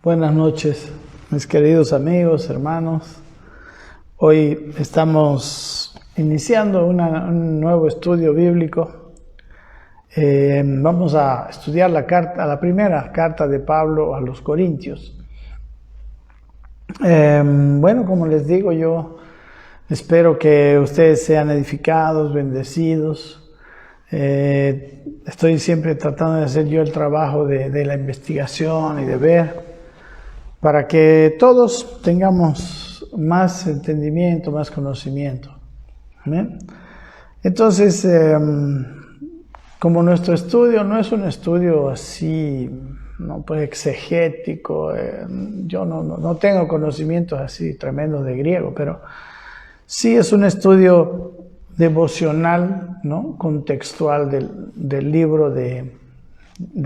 Buenas noches, mis queridos amigos, hermanos. Hoy estamos iniciando un nuevo estudio bíblico. Vamos a estudiar la primera carta de Pablo a los Corintios. Bueno, como les digo, yo espero que ustedes sean edificados, bendecidos. Estoy siempre tratando de hacer yo el trabajo de la investigación y de ver, para que todos tengamos más entendimiento, más conocimiento. ¿Amén? Entonces, como nuestro estudio no es un estudio así, no, pues exegético, yo no tengo conocimientos así tremendos de griego, pero sí es un estudio devocional, ¿no? Contextual del libro de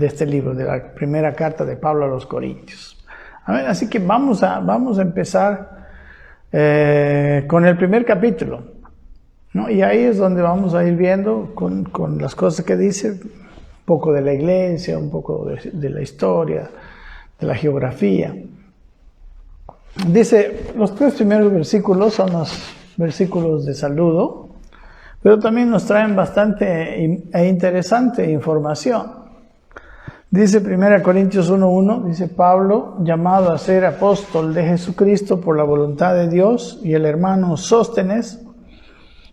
este libro, de la primera carta de Pablo a los Corintios. Así que vamos a empezar con el primer capítulo, ¿no? Y ahí es donde vamos a ir viendo con las cosas que dice, un poco de la iglesia, un poco de la historia, de la geografía. Dice, los 3 primeros versículos son los versículos de saludo, pero también nos traen bastante e interesante información. Dice 1 Corintios 1:1, dice Pablo, llamado a ser apóstol de Jesucristo por la voluntad de Dios, y el hermano Sóstenes,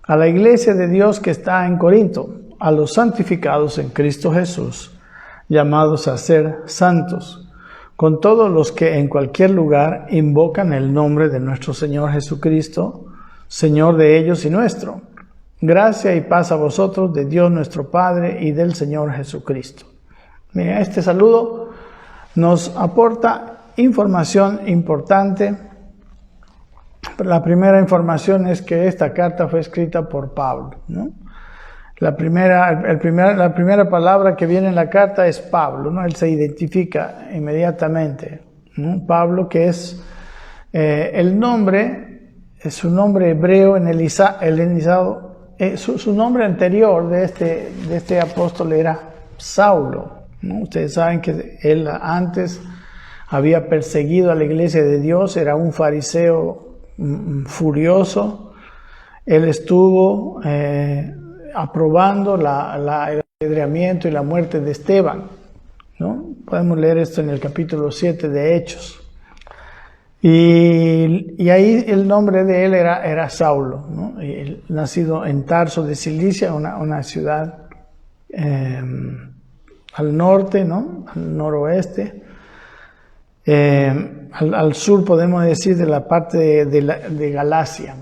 a la iglesia de Dios que está en Corinto, a los santificados en Cristo Jesús, llamados a ser santos, con todos los que en cualquier lugar invocan el nombre de nuestro Señor Jesucristo, Señor de ellos y nuestro. Gracia y paz a vosotros de Dios nuestro Padre y del Señor Jesucristo. Mira, este saludo nos aporta información importante. La primera información es que esta carta fue escrita por Pablo, ¿no? La primera palabra que viene en la carta es Pablo, ¿no? Él se identifica inmediatamente, ¿no? Pablo, que es el nombre, es su nombre hebreo helenizado. Su nombre anterior de este apóstol era Saulo, ¿no? Ustedes saben que él antes había perseguido a la iglesia de Dios, era un fariseo furioso. Él estuvo aprobando el apedreamiento y la muerte de Esteban, ¿no? Podemos leer esto en el capítulo 7 de Hechos. Y ahí el nombre de él era Saulo, ¿no? Él, nacido en Tarso de Cilicia, una ciudad al norte, ¿no? Al noroeste, al sur podemos decir de la parte de Galacia.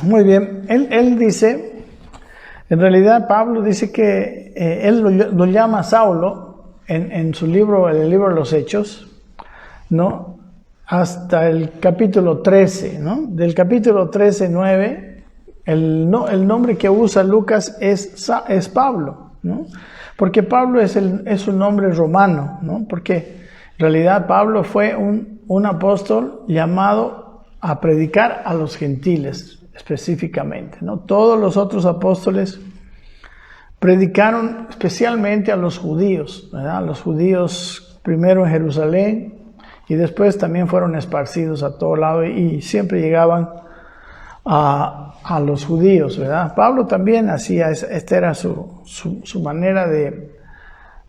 Muy bien, él dice, en realidad Pablo dice que él lo llama Saulo en su libro, en el libro de los Hechos, ¿no? Hasta el capítulo 13, ¿no? Del capítulo 13:9, el nombre que usa Lucas es Pablo, ¿no? Porque Pablo es un nombre romano, ¿no? Porque en realidad Pablo fue un apóstol llamado a predicar a los gentiles específicamente, ¿no? Todos los otros apóstoles predicaron especialmente a los judíos, ¿verdad? Los judíos primero en Jerusalén y después también fueron esparcidos a todo lado y siempre llegaban a los judíos, ¿verdad? Pablo también hacía, esta era su manera de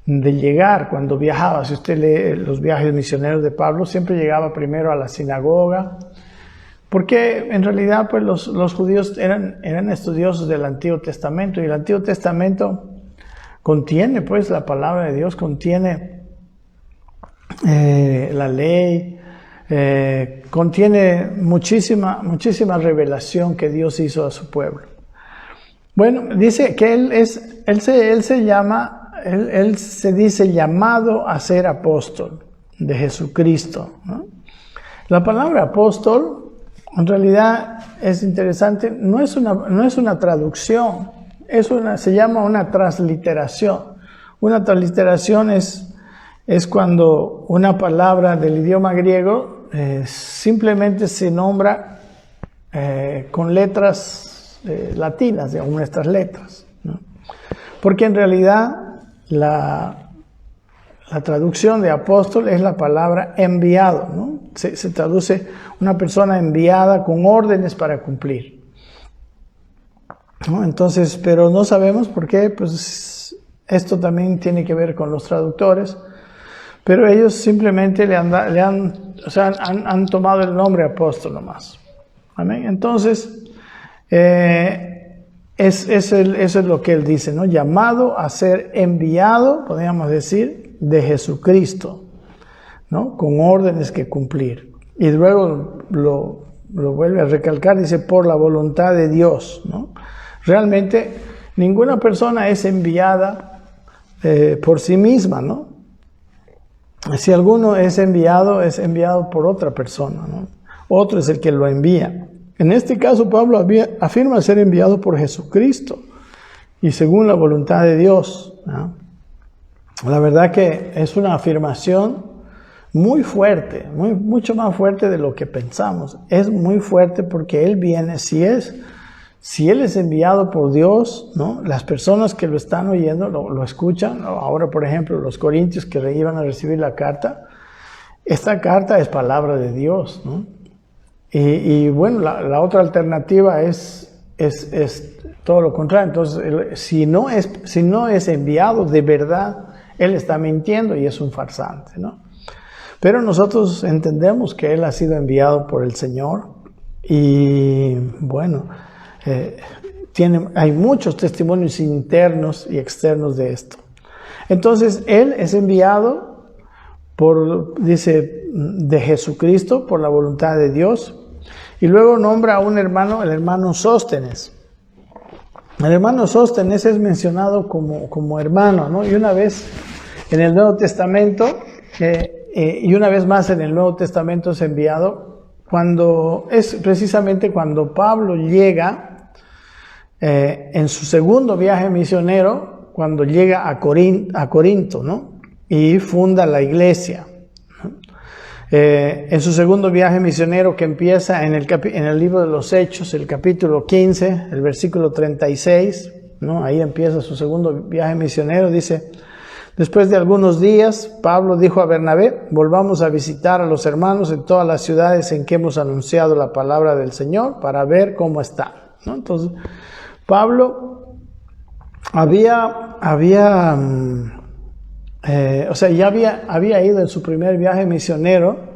llegar cuando viajaba. Si usted lee los viajes misioneros de Pablo, siempre llegaba primero a la sinagoga, porque en realidad pues los judíos eran estudiosos del Antiguo Testamento, y el Antiguo Testamento contiene pues la palabra de Dios, contiene la ley, contiene muchísima revelación que Dios hizo a su pueblo. Bueno, dice que él se dice llamado a ser apóstol de Jesucristo, ¿no? La palabra apóstol en realidad es interesante, no es una traducción, se llama una transliteración. Una transliteración es cuando una palabra del idioma griego simplemente se nombra con letras latinas, digamos, nuestras letras, ¿no? Porque en realidad la la traducción de apóstol es la palabra enviado, ¿no? Se traduce una persona enviada con órdenes para cumplir, ¿no? Entonces, pero no sabemos por qué, pues esto también tiene que ver con los traductores, pero ellos simplemente han tomado el nombre apóstol nomás. Amén. Entonces, eso es lo que él dice, ¿no? Llamado a ser enviado, podríamos decir, de Jesucristo, ¿no? Con órdenes que cumplir. Y luego lo vuelve a recalcar, dice, por la voluntad de Dios, ¿no? Realmente, ninguna persona es enviada por sí misma, ¿no? Si alguno es enviado por otra persona, ¿no? Otro es el que lo envía. En este caso, Pablo afirma ser enviado por Jesucristo y según la voluntad de Dios, ¿no? La verdad que es una afirmación muy fuerte, mucho más fuerte de lo que pensamos. Es muy fuerte porque Él viene, si Él es enviado por Dios, ¿no? Las personas que lo están oyendo lo escuchan. Ahora, por ejemplo, los corintios que iban a recibir la carta, esta carta es palabra de Dios, ¿no? Y bueno, la otra alternativa es todo lo contrario. Entonces, si no es enviado de verdad, Él está mintiendo y es un farsante, ¿no? Pero nosotros entendemos que Él ha sido enviado por el Señor y bueno, hay muchos testimonios internos y externos de esto. Entonces, Él es enviado dice, de Jesucristo, por la voluntad de Dios. Y luego nombra a un hermano, el hermano Sóstenes. El hermano Sóstenes es mencionado como hermano, ¿no? Y una vez en el Nuevo Testamento, y una vez más en el Nuevo Testamento es enviado, precisamente cuando Pablo llega en su segundo viaje misionero, cuando llega a Corinto, ¿no? Y funda la iglesia. En su segundo viaje misionero, que empieza en el libro de los Hechos, el capítulo 15, el versículo 36, ¿no? Ahí empieza su segundo viaje misionero. Dice, después de algunos días, Pablo dijo a Bernabé, volvamos a visitar a los hermanos en todas las ciudades en que hemos anunciado la palabra del Señor para ver cómo están, ¿no? Entonces, Pablo ya había ido en su primer viaje misionero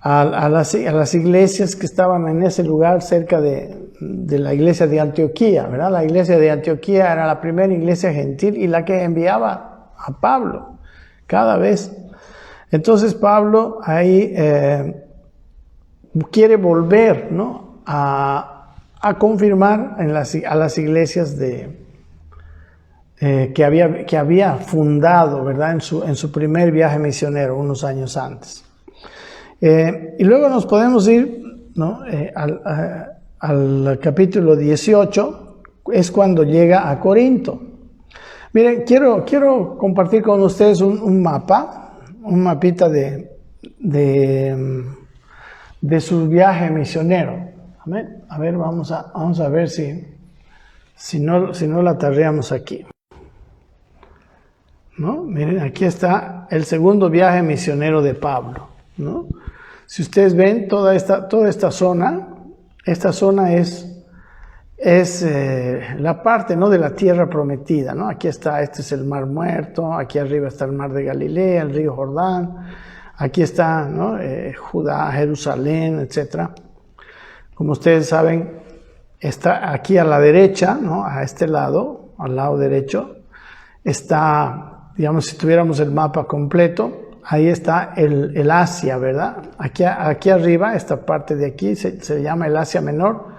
a las iglesias que estaban en ese lugar cerca de la iglesia de Antioquía, ¿verdad? La iglesia de Antioquía era la primera iglesia gentil y la que enviaba a Pablo cada vez. Entonces Pablo ahí quiere volver, ¿no? a confirmar a las iglesias que había fundado, ¿verdad? En su primer viaje misionero, unos años antes. Y luego nos podemos ir, ¿no? Al capítulo 18, es cuando llega a Corinto. Miren, quiero compartir con ustedes un mapita de su viaje misionero. Amén. A ver, vamos a ver si no la tarreamos aquí. ¿No? Miren, aquí está el segundo viaje misionero de Pablo, ¿no? Si ustedes ven toda esta zona, es la parte, ¿no? de la tierra prometida, ¿no? Aquí está, este es el Mar Muerto, aquí arriba está el Mar de Galilea, el río Jordán, aquí está, ¿no? Judá, Jerusalén, etc. Como ustedes saben, está aquí a la derecha, ¿no? A este lado, al lado derecho, está, digamos, si tuviéramos el mapa completo, ahí está el Asia, ¿verdad? Aquí arriba, esta parte de aquí se llama el Asia Menor.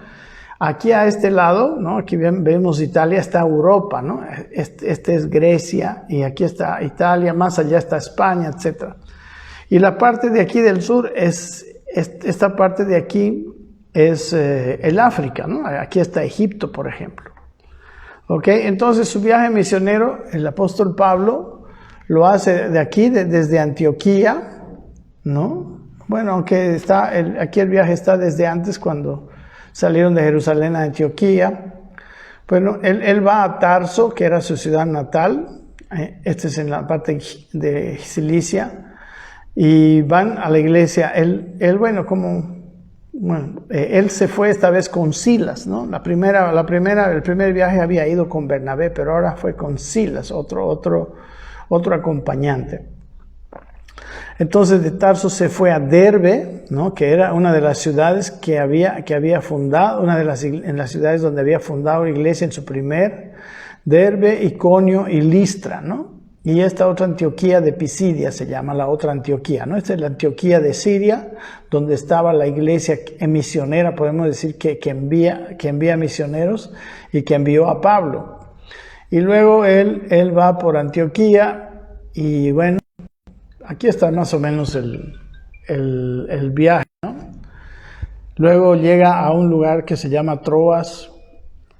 Aquí a este lado, ¿no? Aquí vemos Italia, está Europa, ¿no? Este es Grecia y aquí está Italia, más allá está España, etc. Y la parte de aquí del sur esta parte de aquí es el África, ¿no? Aquí está Egipto, por ejemplo. ¿Ok? Entonces su viaje misionero, el apóstol Pablo, lo hace de aquí, desde Antioquía, ¿no? Bueno, aunque aquí el viaje está desde antes, cuando salieron de Jerusalén a Antioquía. Bueno, él va a Tarso, que era su ciudad natal, este es en la parte de Cilicia, y van a la iglesia. Él él se fue esta vez con Silas, ¿no? El primer viaje había ido con Bernabé, pero ahora fue con Silas, otro acompañante. Entonces de Tarso se fue a Derbe, ¿no? Que era una de las ciudades que había fundado, en las ciudades donde había fundado la iglesia en su primer, Derbe, Iconio y Listra, ¿no? Y esta otra Antioquía de Pisidia se llama la otra Antioquía, ¿no? Esta es la Antioquía de Siria, donde estaba la iglesia misionera, podemos decir que envía misioneros y que envió a Pablo. Y luego él va por Antioquía y bueno, aquí está más o menos el viaje, ¿no? Luego llega a un lugar que se llama Troas,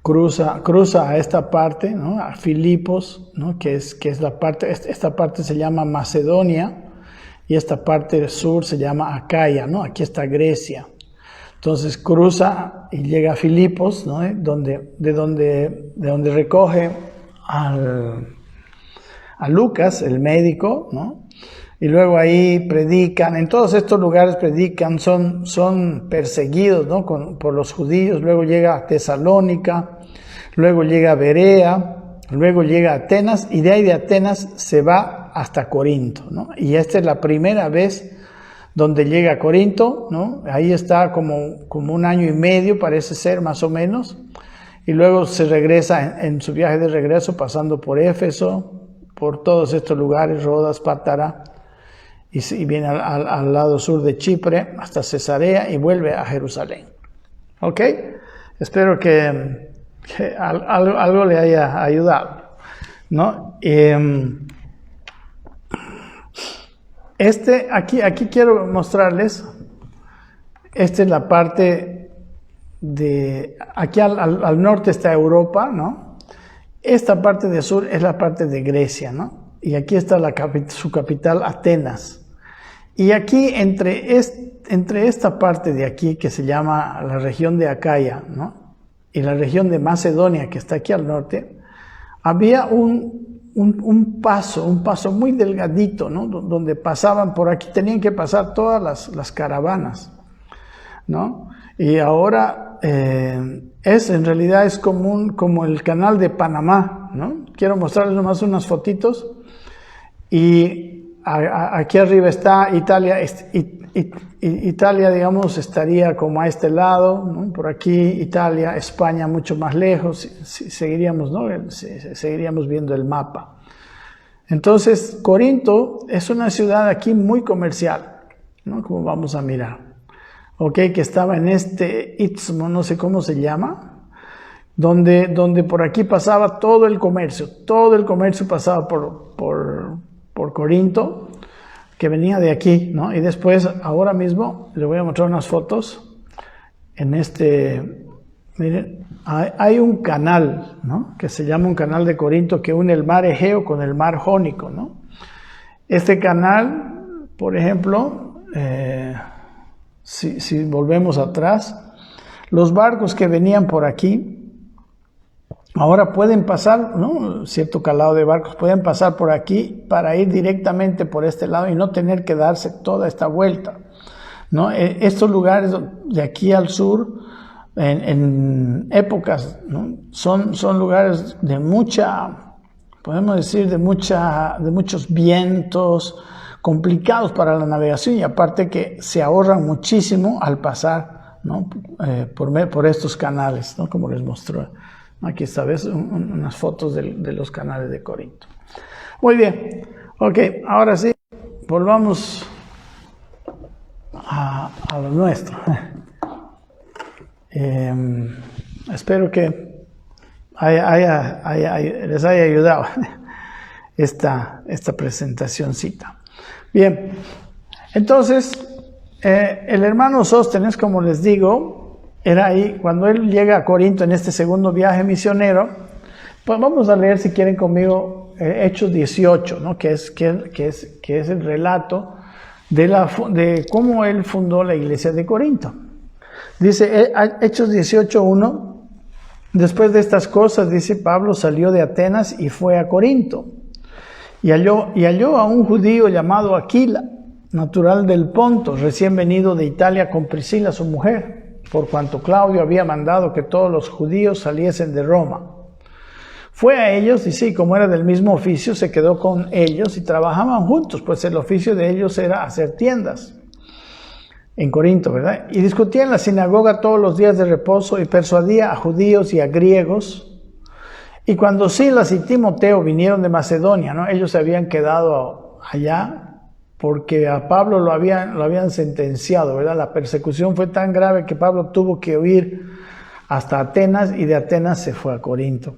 cruza a esta parte, ¿no? A Filipos, ¿no? que es la parte, esta parte se llama Macedonia y esta parte del sur se llama Acaya, ¿no? Aquí está Grecia. Entonces cruza y llega a Filipos, ¿no? de donde recoge a Lucas, el médico, ¿no? Y luego ahí predican, en todos estos lugares predican, son perseguidos, ¿no? por los judíos. Luego llega a Tesalónica, luego llega a Berea, luego llega a Atenas, y de ahí de Atenas se va hasta Corinto, ¿no? Y esta es la primera vez donde llega a Corinto, ¿no? Ahí está como 1 año y medio, parece ser más o menos, y luego se regresa en su viaje de regreso pasando por Éfeso, por todos estos lugares, Rodas, Pátara, y viene al lado sur de Chipre hasta Cesarea y vuelve a Jerusalén. ¿Ok? Espero que algo le haya ayudado, ¿no? Aquí quiero mostrarles, esta es la parte de, aquí al norte está Europa, ¿no? Esta parte de sur es la parte de Grecia, ¿no? Y aquí está su capital, Atenas. Y aquí, entre esta parte de aquí, que se llama la región de Acaya, ¿no? Y la región de Macedonia, que está aquí al norte, había un paso muy delgadito, ¿no? Donde pasaban por aquí, tenían que pasar todas las caravanas, ¿no? Y ahora en realidad es como el canal de Panamá, ¿no? Quiero mostrarles nomás unas fotitos. Y aquí arriba está Italia. Italia, digamos, estaría como a este lado, ¿no? Por aquí Italia, España mucho más lejos. Seguiríamos, ¿no? Seguiríamos viendo el mapa. Entonces, Corinto es una ciudad aquí muy comercial, ¿no? Como vamos a mirar. Ok, que estaba en este Istmo, no sé cómo se llama, donde por aquí pasaba todo el comercio pasaba por Corinto, que venía de aquí, ¿no? Y después, ahora mismo, le voy a mostrar unas fotos. Miren, hay un canal, ¿no? Que se llama un canal de Corinto que une el mar Egeo con el mar Jónico, ¿no? Este canal, por ejemplo, si volvemos atrás, los barcos que venían por aquí, ahora pueden pasar, ¿no? Cierto calado de barcos pueden pasar por aquí para ir directamente por este lado y no tener que darse toda esta vuelta, ¿no? Estos lugares de aquí al sur, en épocas, ¿no? son lugares de podemos decir, de muchos vientos, complicados para la navegación, y aparte que se ahorran muchísimo al pasar, ¿no? por estos canales, ¿no? Como les mostró. Aquí esta vez unas fotos de los canales de Corinto. Muy bien. Ok, ahora sí, volvamos a lo nuestro. Espero que les haya ayudado esta presentacioncita. Bien, entonces, el hermano Sóstenes, como les digo, era ahí, cuando él llega a Corinto en este segundo viaje misionero. Pues vamos a leer, si quieren conmigo, Hechos 18, ¿no? que es el relato de cómo él fundó la iglesia de Corinto. Dice Hechos 18:1, después de estas cosas, dice, Pablo salió de Atenas y fue a Corinto. Y halló a un judío llamado Aquila, natural del Ponto, recién venido de Italia con Priscila, su mujer, por cuanto Claudio había mandado que todos los judíos saliesen de Roma. Fue a ellos, y sí, como era del mismo oficio, se quedó con ellos y trabajaban juntos, pues el oficio de ellos era hacer tiendas en Corinto, ¿verdad? Y discutía en la sinagoga todos los días de reposo y persuadía a judíos y a griegos. Y cuando Silas y Timoteo vinieron de Macedonia, ¿no? Ellos se habían quedado allá porque a Pablo lo habían sentenciado, ¿verdad? La persecución fue tan grave que Pablo tuvo que huir hasta Atenas y de Atenas se fue a Corinto.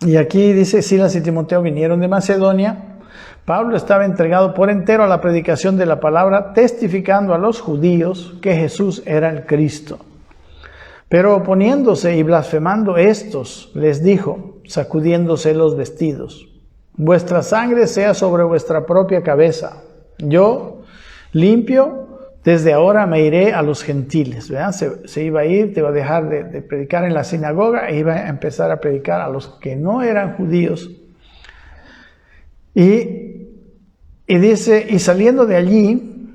Y aquí dice, Silas y Timoteo vinieron de Macedonia. Pablo estaba entregado por entero a la predicación de la palabra, testificando a los judíos que Jesús era el Cristo. Pero oponiéndose y blasfemando estos, les dijo, sacudiéndose los vestidos, vuestra sangre sea sobre vuestra propia cabeza. Yo, limpio, desde ahora me iré a los gentiles. ¿Verdad? Se iba a ir, te iba a dejar de predicar en la sinagoga e iba a empezar a predicar a los que no eran judíos. Y dice, y saliendo de allí,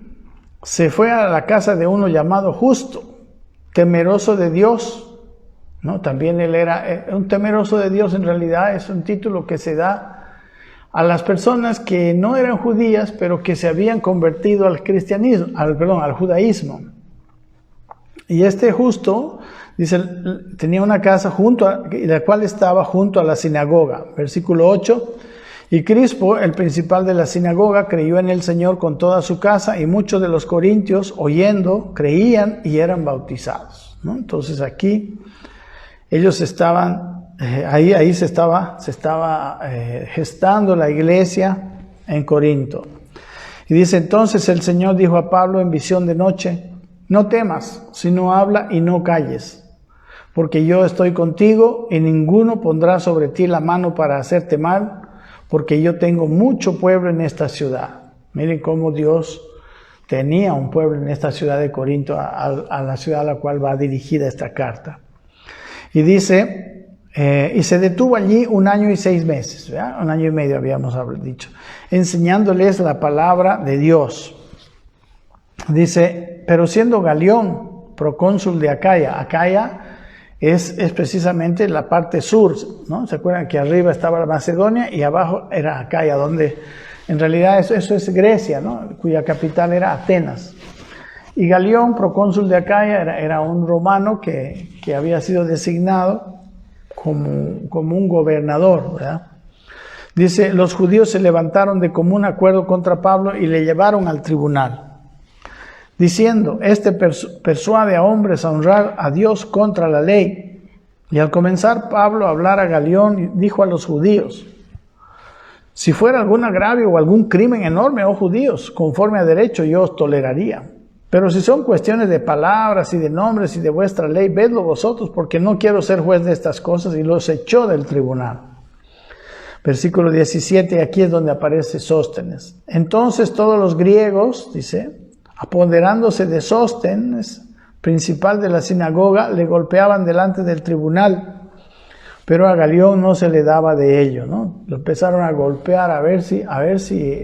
se fue a la casa de uno llamado Justo, temeroso de Dios, ¿no? También él era un temeroso de Dios. En realidad es un título que se da a las personas que no eran judías, pero que se habían convertido al cristianismo, al judaísmo. Y este Justo, dice, tenía una casa la cual estaba junto a la sinagoga. Versículo 8. Y Crispo, el principal de la sinagoga, creyó en el Señor con toda su casa, y muchos de los corintios, oyendo, creían y eran bautizados, ¿no? Entonces aquí ellos estaban, ahí se estaba gestando la iglesia en Corinto. Y dice, entonces el Señor dijo a Pablo en visión de noche, no temas, sino habla y no calles, porque yo estoy contigo y ninguno pondrá sobre ti la mano para hacerte mal, porque yo tengo mucho pueblo en esta ciudad. Miren cómo Dios tenía un pueblo en esta ciudad de Corinto, a la ciudad a la cual va dirigida esta carta. Y dice, y se detuvo allí 1 año y 6 meses, ¿verdad? 1 año y medio habíamos dicho, enseñándoles la palabra de Dios. Dice, pero siendo Galión procónsul de Acaya es precisamente la parte sur, ¿no? ¿Se acuerdan que arriba estaba la Macedonia y abajo era Acaya, donde en realidad eso es Grecia, ¿no? Cuya capital era Atenas? Y Galión, procónsul de Acaya, era un romano que había sido designado como un gobernador, ¿verdad? Dice, los judíos se levantaron de común acuerdo contra Pablo y le llevaron al tribunal, diciendo, este persuade a hombres a honrar a Dios contra la ley. Y al comenzar Pablo a hablar a Galión, dijo a los judíos, si fuera algún agravio o algún crimen enorme, oh judíos, conforme a derecho yo os toleraría. Pero si son cuestiones de palabras y de nombres y de vuestra ley, vedlo vosotros, porque no quiero ser juez de estas cosas, y los echó del tribunal. Versículo 17, aquí es donde aparece Sóstenes. Entonces todos los griegos, dice, apoderándose de Sóstenes, principal de la sinagoga, le golpeaban delante del tribunal, pero a Galión no se le daba de ello, ¿no? Lo empezaron a golpear a ver si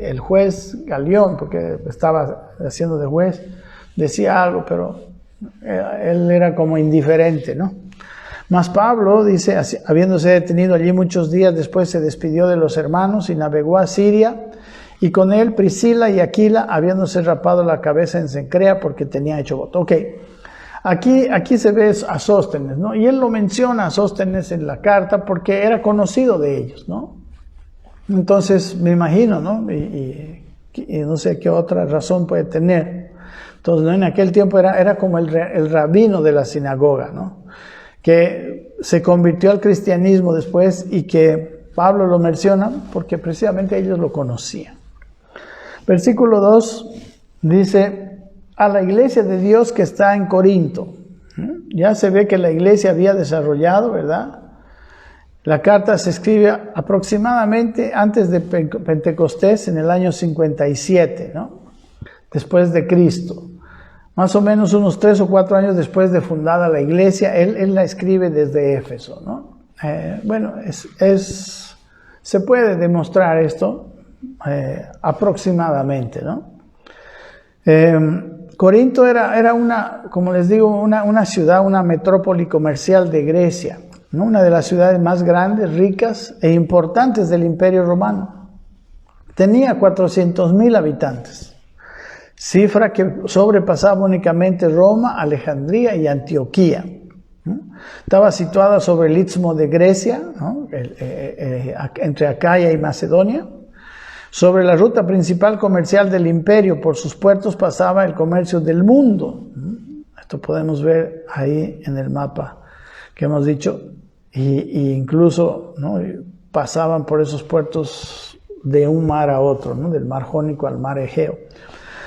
el juez Galión, porque estaba haciendo de juez, decía algo, pero él era como indiferente, ¿no? Mas Pablo, dice, habiéndose detenido allí muchos días, después se despidió de los hermanos y navegó a Siria, y con él Priscila y Aquila, habiéndose rapado la cabeza en Cencrea porque tenía hecho voto. Ok, aquí se ve a Sóstenes, ¿no? Y él lo menciona a Sóstenes en la carta porque era conocido de ellos, ¿no? Entonces me imagino, ¿no? Y no sé qué otra razón puede tener. Entonces, ¿no? En aquel tiempo era como el rabino de la sinagoga, ¿no? Que se convirtió al cristianismo después y que Pablo lo menciona porque precisamente ellos lo conocían. Versículo 2 dice, a la iglesia de Dios que está en Corinto. Ya se ve que la iglesia había desarrollado, ¿verdad? La carta se escribe aproximadamente antes de Pentecostés, en el año 57, ¿no? Después de Cristo. Más o menos unos 3 o 4 años después de fundada la iglesia, él la escribe desde Éfeso, ¿no? se puede demostrar esto aproximadamente, ¿no? Corinto era una, como les digo, una ciudad, una metrópoli comercial de Grecia, ¿no? Una de las ciudades más grandes, ricas e importantes del Imperio Romano. Tenía 400,000 habitantes, cifra que sobrepasaba únicamente Roma, Alejandría y Antioquía, ¿no? Estaba situada sobre el istmo de Grecia, ¿no? Entre Acaya y Macedonia. Sobre la ruta principal comercial del imperio, por sus puertos pasaba el comercio del mundo. Esto podemos ver ahí en el mapa que hemos dicho. Y incluso, ¿no?, pasaban por esos puertos de un mar a otro, ¿no?, del mar Jónico al mar Egeo.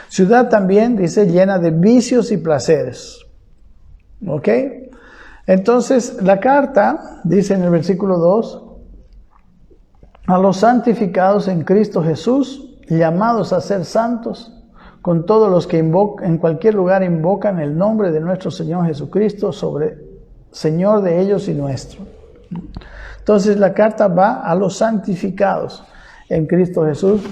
Ciudad también, dice, llena de vicios y placeres. ¿Ok? Entonces, la carta, dice en el versículo 2, a los santificados en Cristo Jesús, llamados a ser santos, con todos los que en cualquier lugar invocan el nombre de nuestro Señor Jesucristo, Señor de ellos y nuestro. Entonces la carta va a los santificados en Cristo Jesús,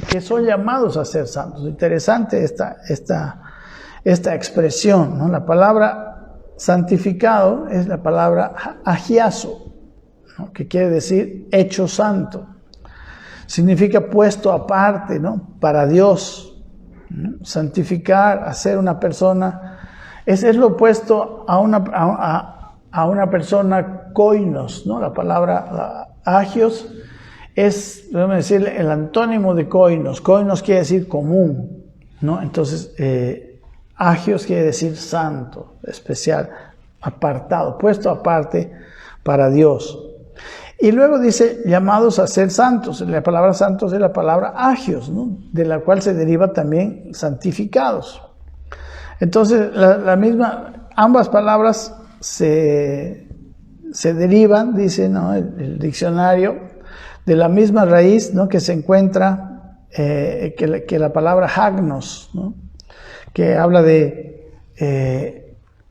que son llamados a ser santos. Interesante esta expresión, ¿no? La palabra santificado es la palabra agiazo, ¿no?, que quiere decir hecho santo. Significa puesto aparte, ¿no?, para Dios, ¿no? Santificar, hacer una persona, es lo opuesto a una persona koinos, ¿no? La palabra agios es, debemos decir, el antónimo de koinos. Koinos quiere decir común, ¿no? Entonces, agios quiere decir santo, especial, apartado, puesto aparte para Dios. Y luego dice, llamados a ser santos. La palabra santos es la palabra agios, ¿no?, de la cual se deriva también santificados. Entonces, ambas palabras se derivan, dice, ¿no?, el diccionario, de la misma raíz, ¿no?, que se encuentra, que la palabra hagnos, ¿no?, que habla de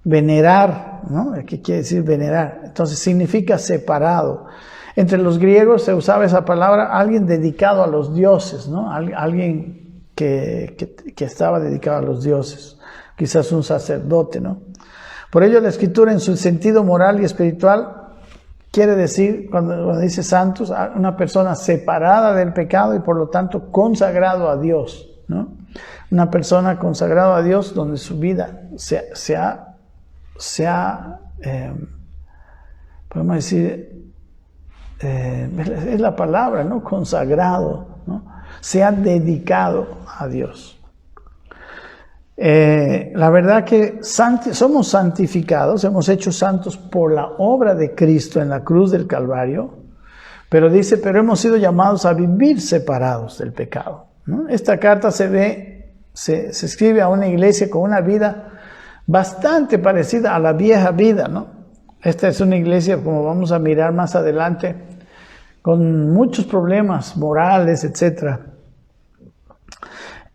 venerar, ¿no?, que quiere decir venerar. Entonces significa separado. Entre los griegos se usaba esa palabra, alguien dedicado a los dioses, ¿no?, alguien que estaba dedicado a los dioses, quizás un sacerdote, ¿no? Por ello la escritura en su sentido moral y espiritual quiere decir, cuando dice santos, una persona separada del pecado y por lo tanto consagrado a Dios, ¿no? Una persona consagrada a Dios donde su vida se ha podemos decir, es la palabra, ¿no?, consagrado, ¿no?, se ha dedicado a Dios. La verdad que somos santificados, hemos hecho santos por la obra de Cristo en la cruz del Calvario, pero dice, pero hemos sido llamados a vivir separados del pecado, ¿no? Esta carta se escribe a una iglesia con una vida bastante parecida a la vieja vida, ¿no? Esta es una iglesia, como vamos a mirar más adelante, con muchos problemas morales, etc.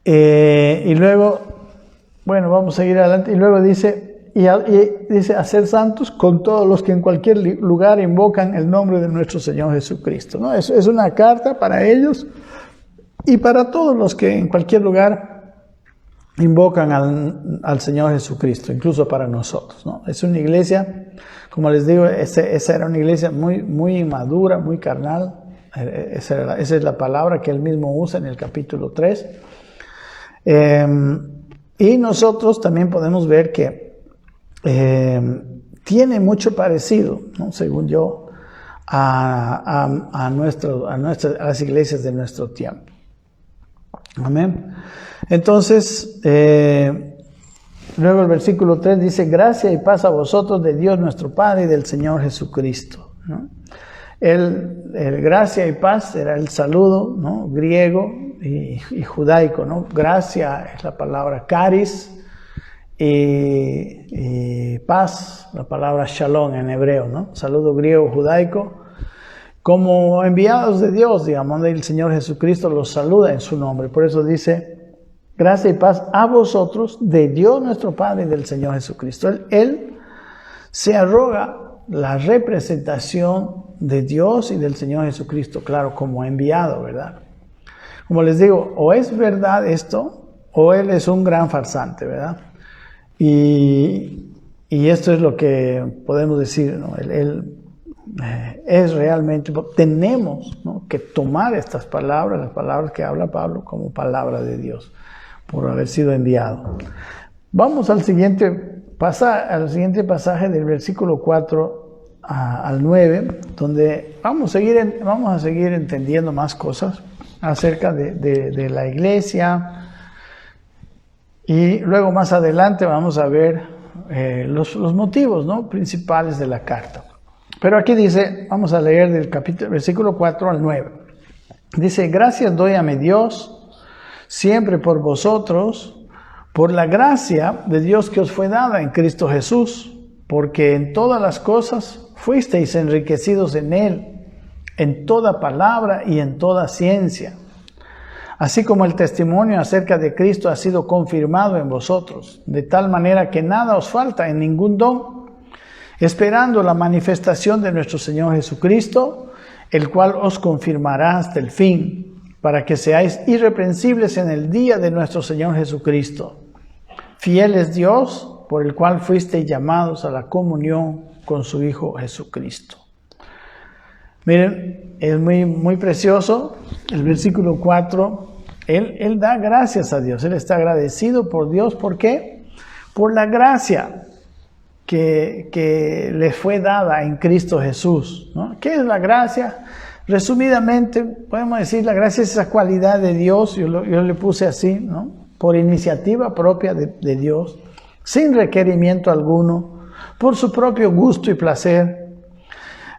Y luego, bueno, vamos a seguir adelante. Y luego dice, dice, a ser santos con todos los que en cualquier lugar invocan el nombre de nuestro Señor Jesucristo, ¿no? Es una carta para ellos y para todos los que en cualquier lugar invocan al Señor Jesucristo, incluso para nosotros, ¿no? Es una iglesia, como les digo, esa era una iglesia muy, muy inmadura, muy carnal. Esa es la palabra que él mismo usa en el capítulo 3. Y nosotros también podemos ver que tiene mucho parecido, ¿no?, según yo, a las iglesias de nuestro tiempo. Amén. Entonces, luego el versículo 3 dice, gracia y paz a vosotros de Dios nuestro Padre y del Señor Jesucristo, ¿no? El gracia y paz era el saludo, ¿no?, griego y judaico, ¿no? Gracia es la palabra charis y paz, la palabra shalom en hebreo, ¿no? Saludo griego judaico. Como enviados de Dios, digamos, el Señor Jesucristo los saluda en su nombre. Por eso dice, gracia y paz a vosotros de Dios nuestro Padre y del Señor Jesucristo. Él se arroga la representación de Dios y del Señor Jesucristo, claro, como enviado, ¿verdad? Como les digo, o es verdad esto, o Él es un gran farsante, ¿verdad? Y esto es lo que podemos decir, ¿no? Él es realmente, tenemos, ¿no?, que tomar estas palabras, las palabras que habla Pablo, como palabra de Dios, por haber sido enviado. Vamos al siguiente pasaje del versículo 4 al 9, donde vamos a seguir entendiendo más cosas acerca de la iglesia, y luego más adelante vamos a ver los motivos, ¿no?, principales de la carta. Pero aquí dice, vamos a leer del versículo 4 al 9. Dice: gracias doy a mi Dios siempre por vosotros, por la gracia de Dios que os fue dada en Cristo Jesús, porque en todas las cosas fuisteis enriquecidos en Él, en toda palabra y en toda ciencia, así como el testimonio acerca de Cristo ha sido confirmado en vosotros, de tal manera que nada os falta en ningún don, esperando la manifestación de nuestro Señor Jesucristo, el cual os confirmará hasta el fin, para que seáis irreprensibles en el día de nuestro Señor Jesucristo. Fiel es Dios, por el cual fuisteis llamados a la comunión con su Hijo Jesucristo. Miren, es muy precioso el versículo 4. Él da gracias a Dios, él está agradecido por Dios. ¿Por qué? Por la gracia que le fue dada en Cristo Jesús, ¿no? ¿Qué es la gracia? Resumidamente, podemos decir, la gracia es esa cualidad de Dios, yo le puse así, ¿no?, por iniciativa propia de Dios, sin requerimiento alguno, por su propio gusto y placer,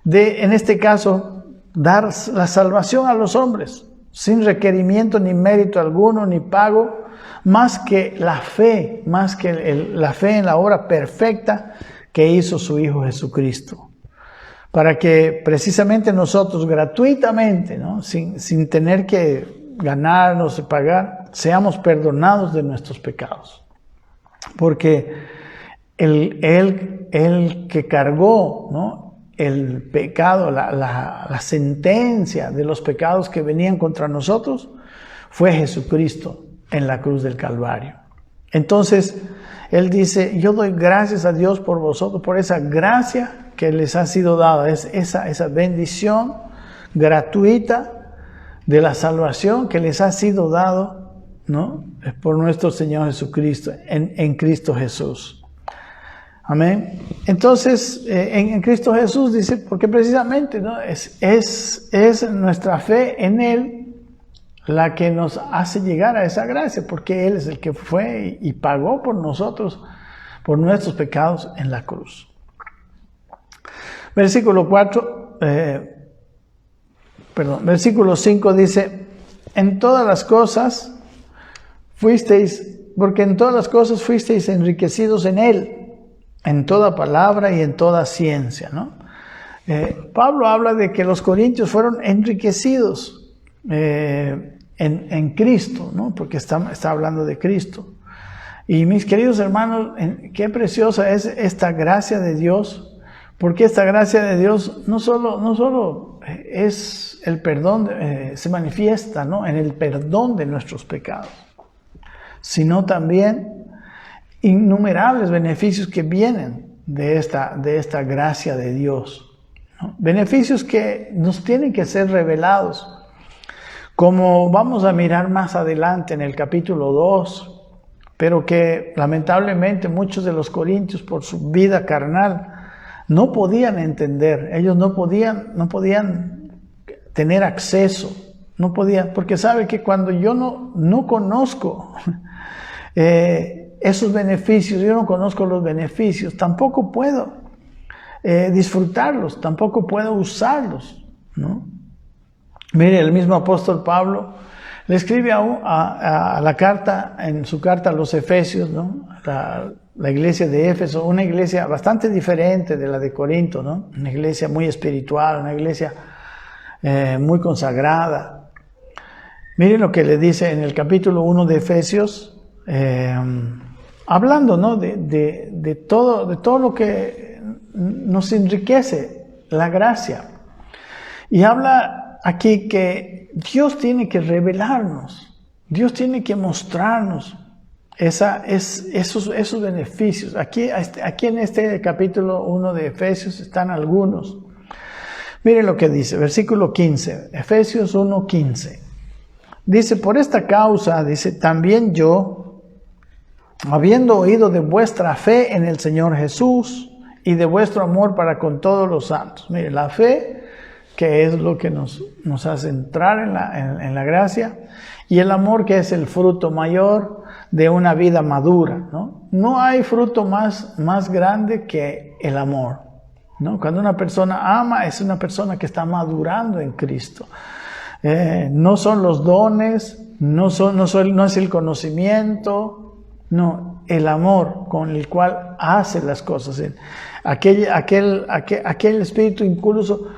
en este caso, dar la salvación a los hombres, sin requerimiento ni mérito alguno, ni pago, más que la fe en la obra perfecta que hizo su Hijo Jesucristo, para que precisamente nosotros gratuitamente, ¿no?, sin tener que ganarnos y pagar, seamos perdonados de nuestros pecados. Porque Él que cargó, ¿no?, el pecado, la sentencia de los pecados que venían contra nosotros, fue Jesucristo en la cruz del Calvario. Entonces, Él dice: yo doy gracias a Dios por vosotros, por esa gracia que les ha sido dada, esa bendición gratuita de la salvación que les ha sido dado, ¿no?, por nuestro Señor Jesucristo, en Cristo Jesús. Amén. Entonces, en Cristo Jesús dice, porque precisamente, ¿no?, es nuestra fe en Él la que nos hace llegar a esa gracia, porque Él es el que fue y pagó por nosotros, por nuestros pecados en la cruz. Versículo 5 dice: en todas las cosas porque en todas las cosas fuisteis enriquecidos en Él, en toda palabra y en toda ciencia, ¿no? Pablo habla de que los corintios fueron enriquecidos en Cristo, ¿no?, porque está hablando de Cristo. Y mis queridos hermanos, qué preciosa es esta gracia de Dios, porque esta gracia de Dios no solo es el perdón, se manifiesta, ¿no?, en el perdón de nuestros pecados, sino también innumerables beneficios que vienen de esta gracia de Dios, ¿no? Beneficios que nos tienen que ser revelados, como vamos a mirar más adelante en el capítulo 2, pero que lamentablemente muchos de los corintios, por su vida carnal, no podían entender. Ellos no podían tener acceso, no podían, porque sabe que cuando yo no conozco esos beneficios, yo no conozco los beneficios, tampoco puedo disfrutarlos, tampoco puedo usarlos, ¿no? Mire, el mismo apóstol Pablo le escribe a la carta, en su carta a los Efesios, ¿no?, la iglesia de Éfeso, una iglesia bastante diferente de la de Corinto, ¿no?, una iglesia muy espiritual, una iglesia muy consagrada. Miren lo que le dice en el capítulo 1 de Efesios, hablando, ¿no?, de todo lo que nos enriquece la gracia. Y habla aquí que Dios tiene que revelarnos, Dios tiene que mostrarnos esos beneficios. Aquí en este capítulo 1 de Efesios están algunos. Miren lo que dice, versículo 15, Efesios 1:15. Dice, por esta causa, dice, también yo, habiendo oído de vuestra fe en el Señor Jesús y de vuestro amor para con todos los santos. Miren, la fe, que es lo que nos hace entrar en la gracia, y el amor, que es el fruto mayor de una vida madura, ¿no? No hay fruto más grande que el amor, ¿no? Cuando una persona ama, es una persona que está madurando en Cristo. No son los dones, no es el conocimiento, no, el amor con el cual hace las cosas. Aquel espíritu incluso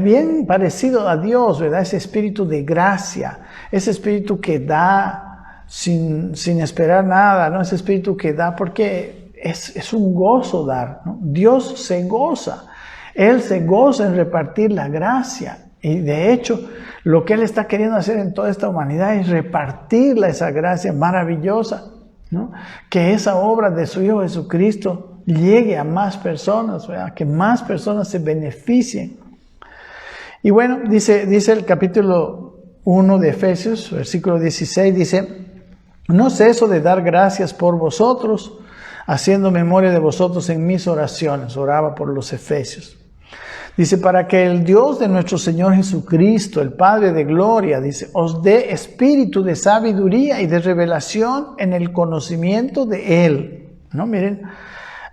bien parecido a Dios, ¿verdad? Ese espíritu de gracia, ese espíritu que da sin esperar nada, ¿no? Ese espíritu que da porque es un gozo dar, ¿no? Dios se goza, Él se goza en repartir la gracia. Y de hecho, lo que Él está queriendo hacer en toda esta humanidad es repartirla, esa gracia maravillosa, ¿no? Que esa obra de su Hijo Jesucristo llegue a más personas, ¿verdad? Que más personas se beneficien. Y bueno, dice el capítulo 1 de Efesios, versículo 16, dice, no ceso de dar gracias por vosotros, haciendo memoria de vosotros en mis oraciones. Oraba por los efesios. Dice, para que el Dios de nuestro Señor Jesucristo, el Padre de gloria, dice, os dé espíritu de sabiduría y de revelación en el conocimiento de Él. ¿No? Miren,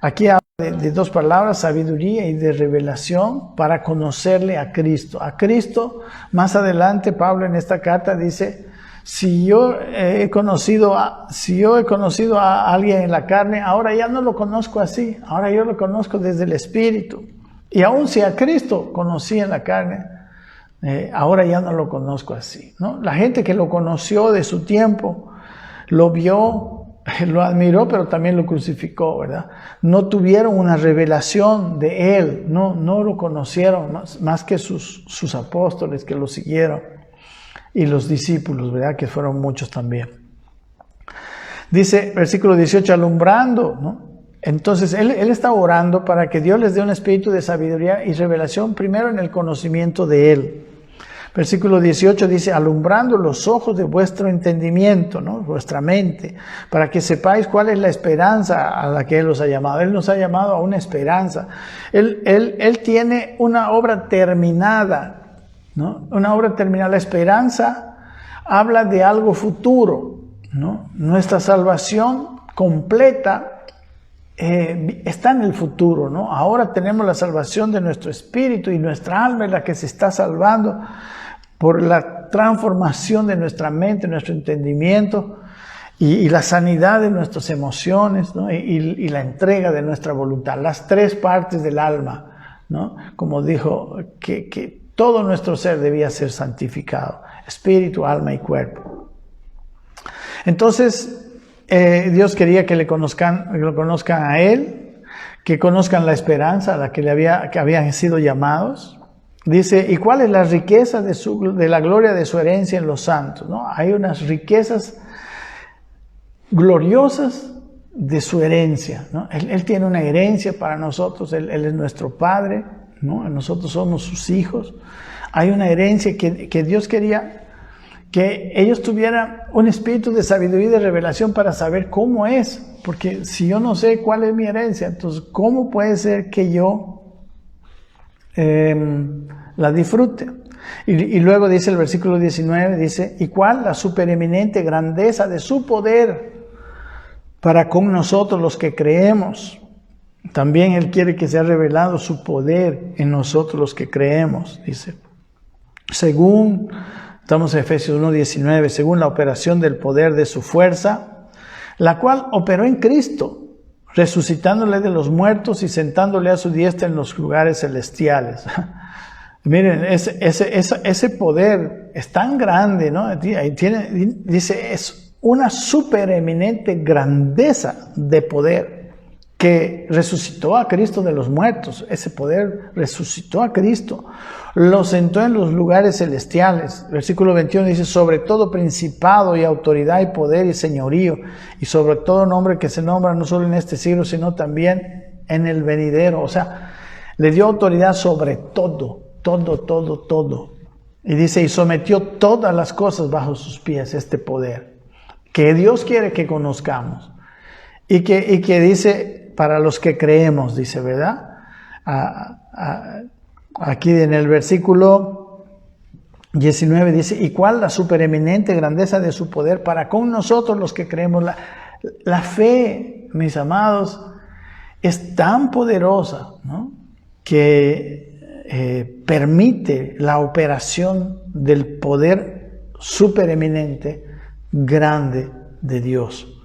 aquí habla de dos palabras, sabiduría y de revelación, para conocerle a Cristo. A Cristo, más adelante, Pablo en esta carta dice, si yo he conocido a alguien en la carne, ahora ya no lo conozco así, ahora yo lo conozco desde el Espíritu. Y aun si a Cristo conocí en la carne, ahora ya no lo conozco así, ¿no? La gente que lo conoció de su tiempo, lo vio, lo admiró, pero también lo crucificó, ¿verdad? No tuvieron una revelación de Él, no lo conocieron más que sus apóstoles que lo siguieron, y los discípulos, ¿verdad? Que fueron muchos también. Dice, versículo 18, alumbrando, ¿no? Entonces, él está orando para que Dios les dé un espíritu de sabiduría y revelación, primero en el conocimiento de Él. Versículo 18 dice, alumbrando los ojos de vuestro entendimiento, ¿no? Vuestra mente, para que sepáis cuál es la esperanza a la que Él os ha llamado. Él nos ha llamado a una esperanza. Él tiene una obra terminada, ¿no? Una obra terminada. La esperanza habla de algo futuro, ¿no? Nuestra salvación completa está en el futuro, ¿no? Ahora tenemos la salvación de nuestro espíritu y nuestra alma es la que se está salvando por la transformación de nuestra mente, nuestro entendimiento y la sanidad de nuestras emociones, ¿no? Y la entrega de nuestra voluntad, las tres partes del alma, ¿no? Como dijo que todo nuestro ser debía ser santificado, espíritu, alma y cuerpo. Entonces, Dios quería que lo conozcan a Él, que conozcan la esperanza a la que habían sido llamados. Dice, ¿y cuál es la riqueza de la gloria de su herencia en los santos? ¿No? Hay unas riquezas gloriosas de su herencia, ¿no? Él tiene una herencia para nosotros, Él es nuestro Padre, ¿no? Nosotros somos sus hijos. Hay una herencia que Dios quería que ellos tuvieran un espíritu de sabiduría y de revelación para saber cómo es, porque si yo no sé cuál es mi herencia, entonces ¿cómo puede ser que yo la disfrute? Y luego dice el versículo 19, dice, ¿y cuál? La supereminente grandeza de su poder para con nosotros los que creemos. También Él quiere que sea revelado su poder en nosotros los que creemos, dice. Estamos en Efesios 1:19, según la operación del poder de su fuerza, la cual operó en Cristo, resucitándole de los muertos y sentándole a su diestra en los lugares celestiales. Miren, ese poder es tan grande, ¿no? Dice, es una supereminente grandeza de poder que resucitó a Cristo de los muertos. Ese poder resucitó a Cristo, lo sentó en los lugares celestiales. Versículo 21 dice, sobre todo principado y autoridad y poder y señorío, y sobre todo nombre que se nombra no solo en este siglo, sino también en el venidero. O sea, le dio autoridad sobre todo. Y dice, y sometió todas las cosas bajo sus pies, este poder, que Dios quiere que conozcamos. Y que dice, para los que creemos, dice, ¿verdad? Aquí en el versículo 19 dice, ¿y cuál la supereminente grandeza de su poder para con nosotros los que creemos? La fe, mis amados, es tan poderosa, ¿no? Que permite la operación del poder supereminente, grande de Dios.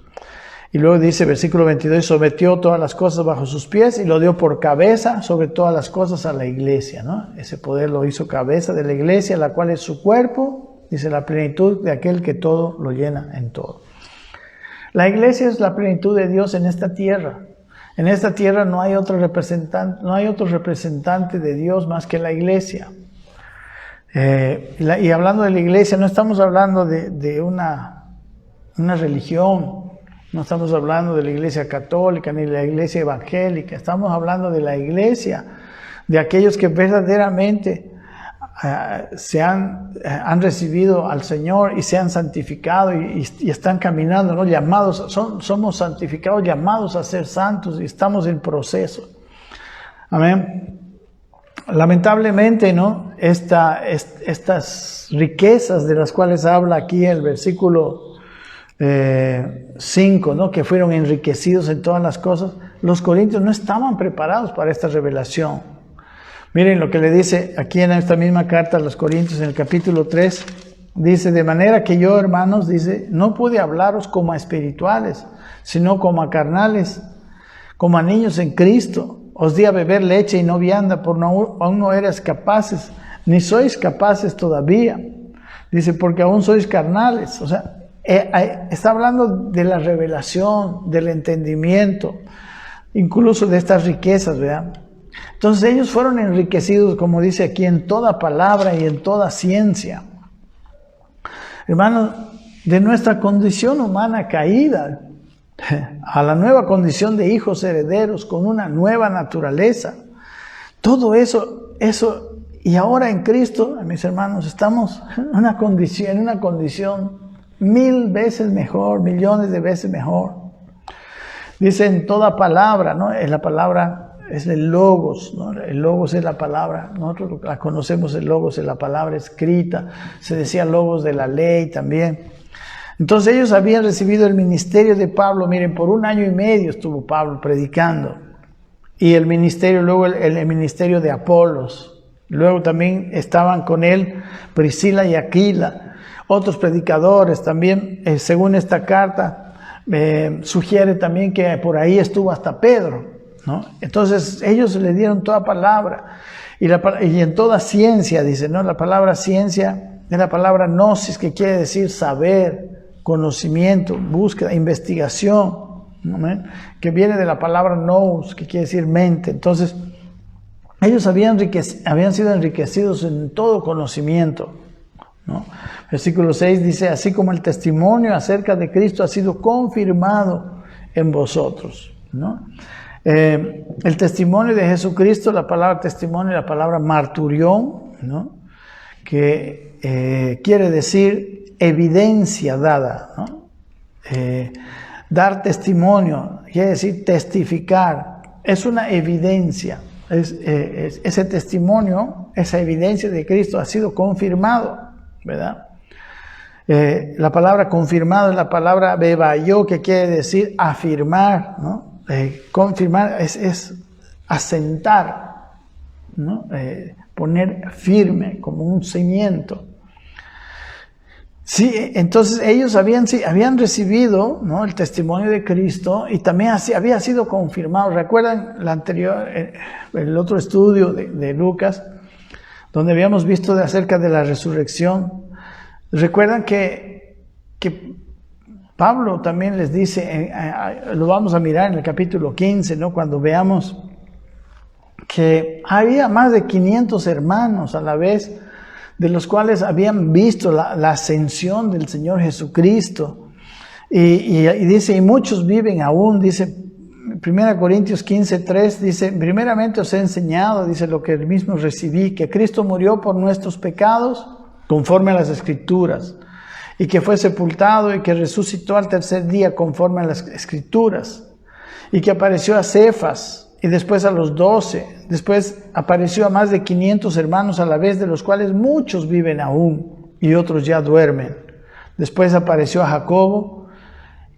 Y luego dice, versículo 22, sometió todas las cosas bajo sus pies y lo dio por cabeza sobre todas las cosas a la iglesia, ¿no? Ese poder lo hizo cabeza de la iglesia, la cual es su cuerpo, dice, la plenitud de aquel que todo lo llena en todo. La iglesia es la plenitud de Dios en esta tierra. En esta tierra no hay otro representante de Dios más que la iglesia. Y hablando de la iglesia, no estamos hablando de una religión. No estamos hablando de la iglesia católica ni de la iglesia evangélica. Estamos hablando de la iglesia, de aquellos que verdaderamente han recibido al Señor y se han santificado y están caminando, ¿no? Somos santificados, llamados a ser santos y estamos en proceso. Amén. Lamentablemente, ¿no? Estas riquezas de las cuales habla aquí el versículo 5, ¿no? Que fueron enriquecidos en todas las cosas. Los corintios no estaban preparados para esta revelación. Miren lo que le dice aquí en esta misma carta a los corintios en el capítulo 3. Dice, de manera que yo, hermanos, dice, no pude hablaros como a espirituales, sino como a carnales, como a niños en Cristo. Os di a beber leche y no vianda, por aún no erais capaces, ni sois capaces todavía. Dice, porque aún sois carnales. O sea, está hablando de la revelación, del entendimiento, incluso de estas riquezas, ¿verdad? Entonces ellos fueron enriquecidos, como dice aquí, en toda palabra y en toda ciencia. Hermanos, de nuestra condición humana caída a la nueva condición de hijos herederos con una nueva naturaleza. Todo eso, y ahora en Cristo, mis hermanos, estamos en una condición 1000 veces mejor, millones de veces mejor. Dice en toda palabra, ¿no? La palabra es el logos, ¿no? El logos es la palabra, nosotros la conocemos, el logos es la palabra escrita, se decía logos de la ley también. Entonces ellos habían recibido el ministerio de Pablo. Miren, por 1 año y medio estuvo Pablo predicando, y el ministerio, luego el ministerio de Apolos, luego también estaban con él Priscila y Aquila, otros predicadores también. Según esta carta sugiere también que por ahí estuvo hasta Pedro, ¿no? Entonces ellos le dieron toda palabra y en toda ciencia, dice, ¿no? La palabra ciencia es la palabra gnosis, que quiere decir saber, conocimiento, búsqueda, investigación, ¿no? Que viene de la palabra nous, que quiere decir mente. Entonces ellos habían sido enriquecidos en todo conocimiento, ¿no? Versículo 6 dice, así como el testimonio acerca de Cristo ha sido confirmado en vosotros, ¿no? El testimonio de Jesucristo, la palabra testimonio, la palabra marturión, ¿no? Que quiere decir evidencia dada, ¿no? Dar testimonio quiere decir testificar, es una evidencia. Ese testimonio, esa evidencia de Cristo ha sido confirmado, ¿verdad? La palabra confirmado es la palabra bebayo, que quiere decir afirmar, ¿no? Confirmar es asentar, ¿no? Poner firme como un cimiento. Sí, entonces ellos habían recibido, ¿no? El testimonio de Cristo, y también había sido confirmado. ¿Recuerdan el otro estudio de Lucas, donde habíamos visto acerca de la resurrección? ¿Recuerdan que Pablo también les dice, lo vamos a mirar en el capítulo 15, ¿no? Cuando veamos que había más de 500 hermanos a la vez, de los cuales habían visto la ascensión del Señor Jesucristo. Y dice, y muchos viven aún, dice 1 Corintios 15:3, dice, primeramente os he enseñado, dice, lo que mismo recibí, que Cristo murió por nuestros pecados, conforme a las Escrituras, y que fue sepultado y que resucitó al tercer día, conforme a las Escrituras, y que apareció a Cefas, y después a los 12, después apareció a más de 500 hermanos a la vez, de los cuales muchos viven aún, y otros ya duermen. Después apareció a Jacobo,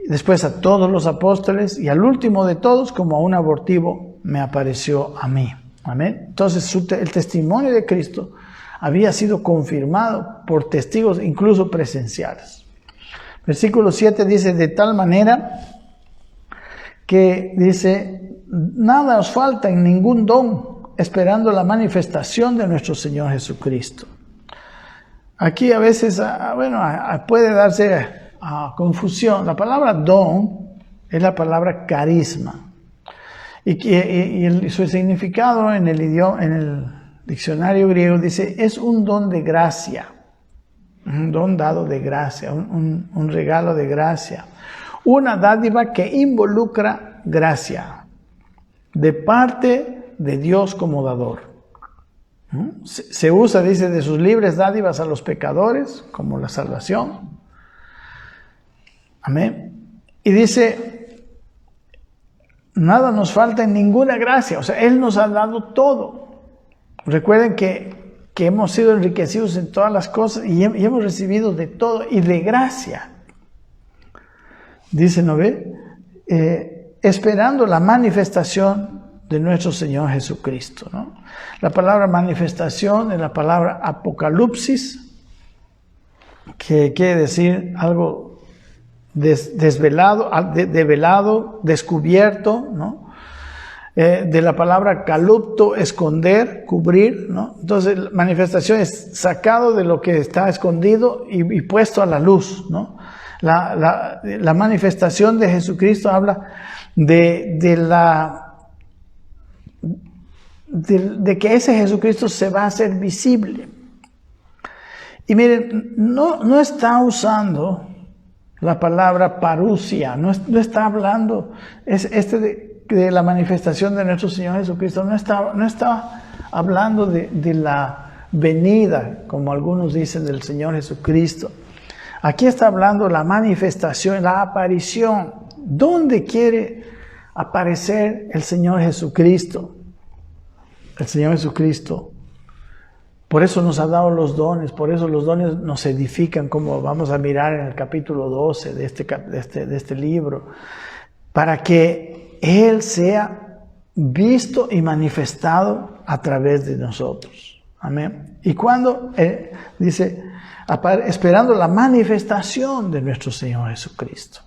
después a todos los apóstoles, y al último de todos, como a un abortivo, me apareció a mí. Amén. Entonces el testimonio de Cristo había sido confirmado por testigos incluso presenciales. Versículo 7 dice, de tal manera que dice, nada os falta en ningún don, esperando la manifestación de nuestro Señor Jesucristo. Aquí a veces, puede darse confusión. La palabra don es la palabra carisma. Y su significado en el idioma, en el diccionario griego dice, es un don de gracia, un don dado de gracia, un regalo de gracia, una dádiva que involucra gracia, de parte de Dios como dador. Se usa, dice, de sus libres dádivas a los pecadores, como la salvación. Amén. Y dice, nada nos falta en ninguna gracia, o sea, Él nos ha dado todo. Recuerden que hemos sido enriquecidos en todas las cosas y hemos recibido de todo y de gracia. Dice, ¿no ve? Esperando la manifestación de nuestro Señor Jesucristo, ¿no? La palabra manifestación es la palabra apocalipsis, que quiere decir algo desvelado, develado, descubierto, ¿no? De la palabra calupto, esconder, cubrir, ¿no? Entonces, manifestación es sacado de lo que está escondido y puesto a la luz, ¿no? La manifestación de Jesucristo habla de que ese Jesucristo se va a hacer visible. Y miren, no está usando la palabra parusia, no está hablando, de la manifestación de nuestro Señor Jesucristo, no está hablando de la venida, como algunos dicen, del Señor Jesucristo. Aquí está hablando la manifestación, la aparición. ¿Dónde quiere aparecer el Señor Jesucristo? El Señor Jesucristo. Por eso nos ha dado los dones, por eso los dones nos edifican, como vamos a mirar en el capítulo 12 de este libro, para que Él sea visto y manifestado a través de nosotros. Amén. Y cuando dice, esperando la manifestación de nuestro Señor Jesucristo.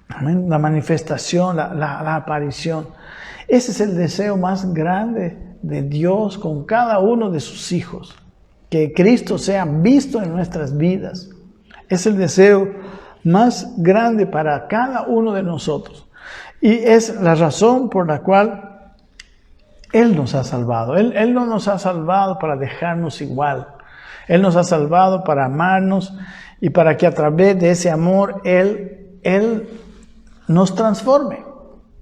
Amén. La manifestación, la aparición. Ese es el deseo más grande de Dios con cada uno de sus hijos. Que Cristo sea visto en nuestras vidas. Es el deseo más grande para cada uno de nosotros. Y es la razón por la cual Él nos ha salvado. Él no nos ha salvado para dejarnos igual. Él nos ha salvado para amarnos y para que a través de ese amor Él nos transforme.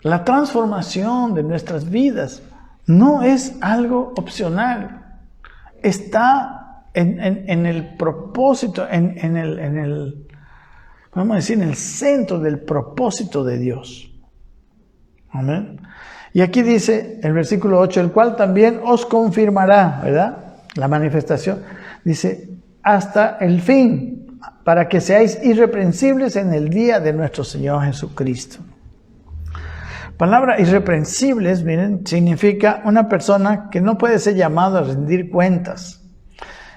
La transformación de nuestras vidas no es algo opcional. Está en el propósito, vamos a decir, en el centro del propósito de Dios. Amén. Y aquí dice el versículo 8, el cual también os confirmará, ¿verdad? La manifestación. Dice, hasta el fin, para que seáis irreprensibles en el día de nuestro Señor Jesucristo. Palabra irreprensibles, miren, significa una persona que no puede ser llamada a rendir cuentas.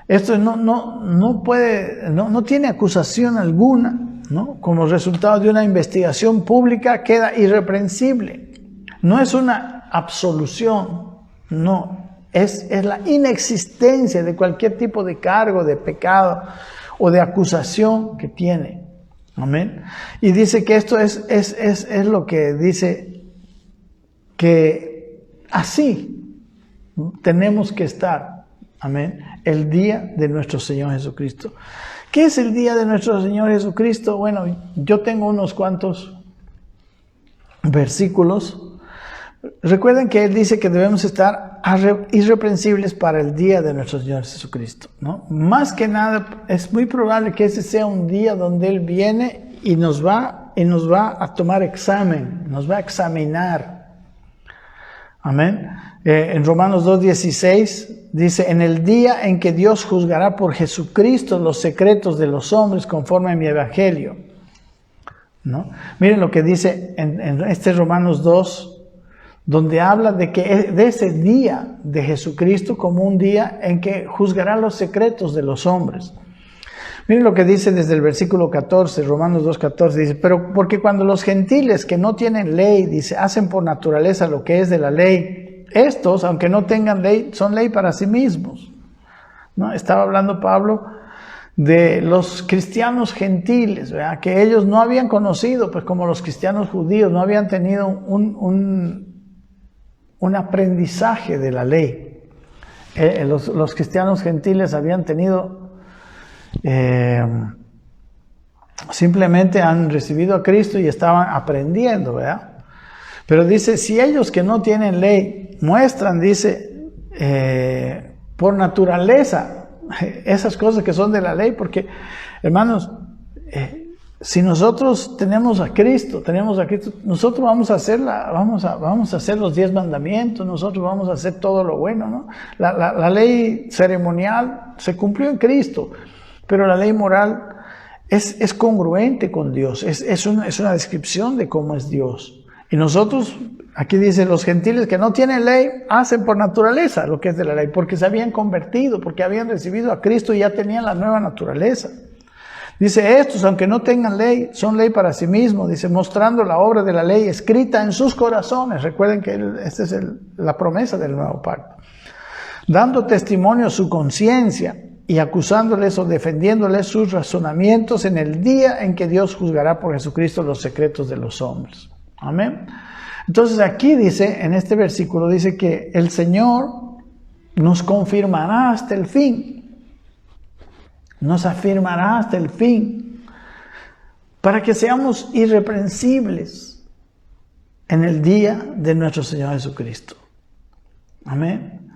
Esto no tiene acusación alguna, ¿no? Como resultado de una investigación pública queda irreprensible. No es una absolución, no. Es la inexistencia de cualquier tipo de cargo, de pecado o de acusación que tiene. Amén. Y dice que esto es lo que dice, que así tenemos que estar. Amén. El día de nuestro Señor Jesucristo. ¿Qué es el día de nuestro Señor Jesucristo? Bueno, yo tengo unos cuantos versículos. Recuerden que Él dice que debemos estar irreprensibles para el día de nuestro Señor Jesucristo, ¿no? Más que nada, es muy probable que ese sea un día donde Él viene y nos va a tomar examen, nos va a examinar. Amén. En Romanos 2:16 dice, en el día en que Dios juzgará por Jesucristo los secretos de los hombres conforme a mi evangelio. ¿No? Miren lo que dice en este Romanos 2, donde habla de ese día de Jesucristo como un día en que juzgará los secretos de los hombres. Miren lo que dice desde el versículo 14, Romanos 2:14, dice, pero porque cuando los gentiles que no tienen ley, dice, hacen por naturaleza lo que es de la ley, estos, aunque no tengan ley, son ley para sí mismos. ¿No? Estaba hablando Pablo de los cristianos gentiles, ¿verdad? Que ellos no habían conocido, pues como los cristianos judíos, no habían tenido un aprendizaje de la ley. Los cristianos gentiles habían tenido, simplemente han recibido a Cristo y estaban aprendiendo, ¿verdad? Pero dice, si ellos que no tienen ley muestran, dice, por naturaleza, esas cosas que son de la ley, porque, hermanos, si nosotros tenemos a Cristo, nosotros vamos a hacer los 10 mandamientos, nosotros vamos a hacer todo lo bueno, ¿no? La ley ceremonial se cumplió en Cristo, pero la ley moral es congruente con Dios, es una descripción de cómo es Dios. Y nosotros, aquí dice, los gentiles que no tienen ley, hacen por naturaleza lo que es de la ley, porque se habían convertido, porque habían recibido a Cristo y ya tenían la nueva naturaleza. Dice, estos, aunque no tengan ley, son ley para sí mismos, dice, mostrando la obra de la ley escrita en sus corazones. Recuerden que esta es la promesa del nuevo pacto. Dando testimonio a su conciencia y acusándoles o defendiéndoles sus razonamientos en el día en que Dios juzgará por Jesucristo los secretos de los hombres. Amén. Entonces aquí dice, en este versículo dice que el Señor nos confirmará hasta el fin. Nos afirmará hasta el fin. Para que seamos irreprensibles en el día de nuestro Señor Jesucristo. Amén.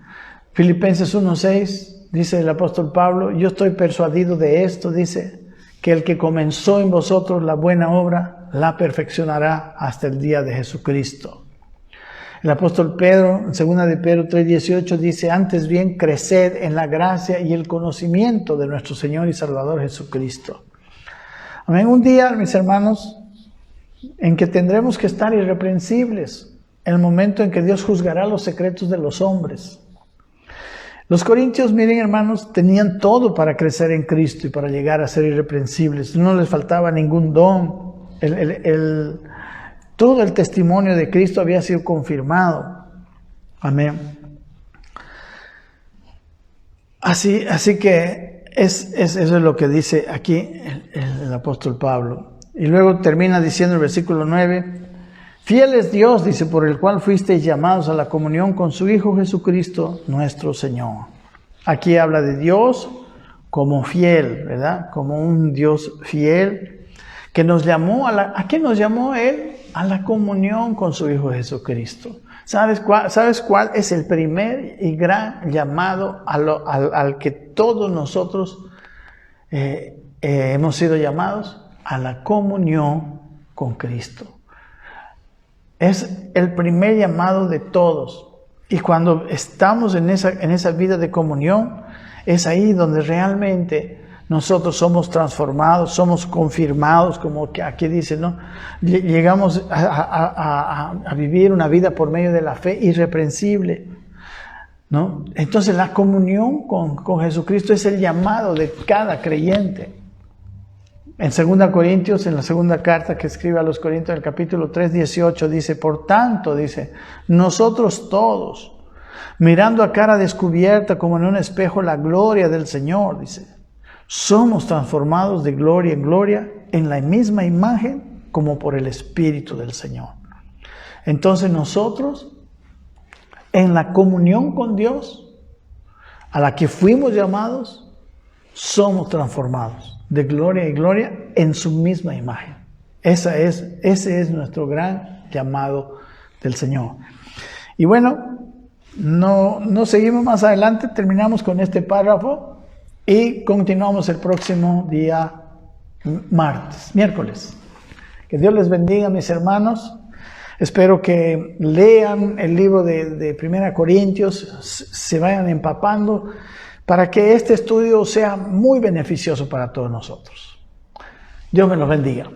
Filipenses 1:6 dice el apóstol Pablo, yo estoy persuadido de esto, dice, que el que comenzó en vosotros la buena obra, la perfeccionará hasta el día de Jesucristo. El apóstol Pedro, en 2 de Pedro 3:18, dice, antes bien, creced en la gracia y el conocimiento de nuestro Señor y Salvador Jesucristo. Amén. Un día, mis hermanos, en que tendremos que estar irreprensibles, en el momento en que Dios juzgará los secretos de los hombres. Los corintios, miren hermanos, tenían todo para crecer en Cristo y para llegar a ser irreprensibles. No les faltaba ningún don. Todo el testimonio de Cristo había sido confirmado. Amén. Así que eso es lo que dice aquí el apóstol Pablo. Y luego termina diciendo el versículo 9. Fiel es Dios, dice, por el cual fuisteis llamados a la comunión con su Hijo Jesucristo, nuestro Señor. Aquí habla de Dios como fiel, ¿verdad? Como un Dios fiel que nos llamó ¿a qué nos llamó Él? A la comunión con su Hijo Jesucristo. ¿Sabes cuál es el primer y gran llamado al que todos nosotros hemos sido llamados? A la comunión con Cristo. Es el primer llamado de todos. Y cuando estamos en esa vida de comunión, es ahí donde realmente nosotros somos transformados, somos confirmados, como que aquí dice, ¿no? Llegamos a vivir una vida por medio de la fe irreprensible, ¿no? Entonces la comunión con Jesucristo es el llamado de cada creyente. En 2 Corintios, en la segunda carta que escribe a los Corintios, en el capítulo 3:18, dice, por tanto, dice, nosotros todos, mirando a cara descubierta como en un espejo la gloria del Señor, dice, somos transformados de gloria en gloria en la misma imagen como por el Espíritu del Señor. Entonces nosotros, en la comunión con Dios, a la que fuimos llamados, somos transformados de gloria en gloria en su misma imagen. Ese es nuestro gran llamado del Señor. Y bueno, no seguimos más adelante, terminamos con este párrafo y continuamos el próximo día miércoles. Que Dios les bendiga, mis hermanos. Espero que lean el libro de 1 Corintios, se vayan empapando para que este estudio sea muy beneficioso para todos nosotros. Dios me los bendiga.